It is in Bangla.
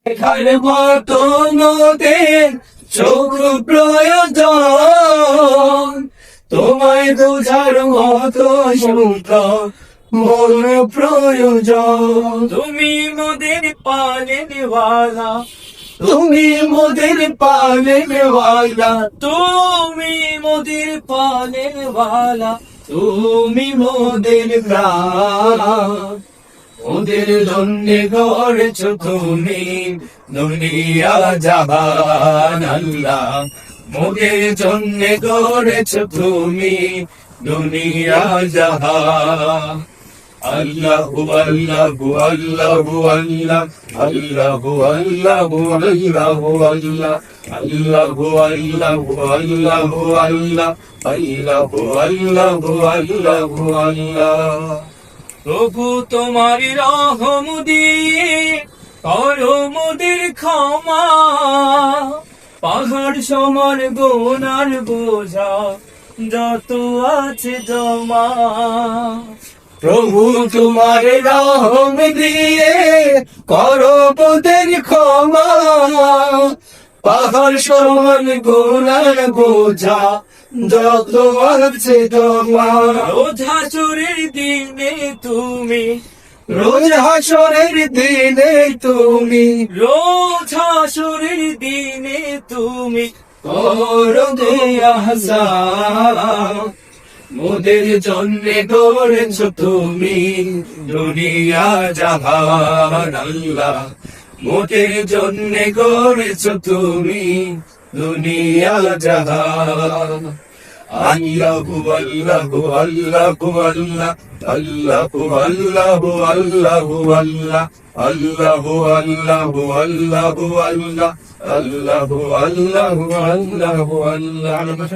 দেখার মতো নদের চোখ প্রয়োজন, তোমায় বোঝার মতো সুন্দর মন প্রয়োজন। তুমি মোদের পালনওয়ালা, তুমি মোদের পালনওয়ালা, তুমি মোদের পালনওয়ালা, তুমি মোদের প্রাণ। ওদের জন্য গড়েছ তুমি দুনিয়া জাহান আল্লাহ, মোদের জন্য গড়েছ তুমি দুনিয়া জাহান। আল্লাহু আল্লাহু আল্লাহু আল্লাহ, আল্লাহু আল্লাহু আল্লাহু আল্লাহ, আল্লাহু আল্লাহু আল্লাহু আল্লাহ, আল্লাহু আল্লাহু আল্লাহু আল্লাহ। প্রভু তোমার রহম দিয়ে করো মোদের ক্ষমা, পাহাড় সমান গুনার বোঝা যত আছে জমা। প্রভু তোমার রহম দিয়ে করো মোদের ক্ষমা, পাহাড় সমান গুনার বোঝা যত আছে জমা। রোজ হাসরের দিনে তুমি, রোজ হাসরের দিনে তুমি, রোজ হাসরের দিনে তুমি করো আহসান। মোদের জন্য গড়েছ তুমি দুনিয়া জাহান আল্লাহ, মোদের জন্য গড়েছ তুমি দুনিয়া জাহান। আল্লাহু আল্লাহু আল্লাহু আল্লাহ, আল্লাহু আল্লাহু আল্লাহু আল্লাহ, আল্লাহু আল্লাহু আল্লাহু আল্লাহ, আল্লাহু আল্লাহু আল্লাহু আল্লাহ।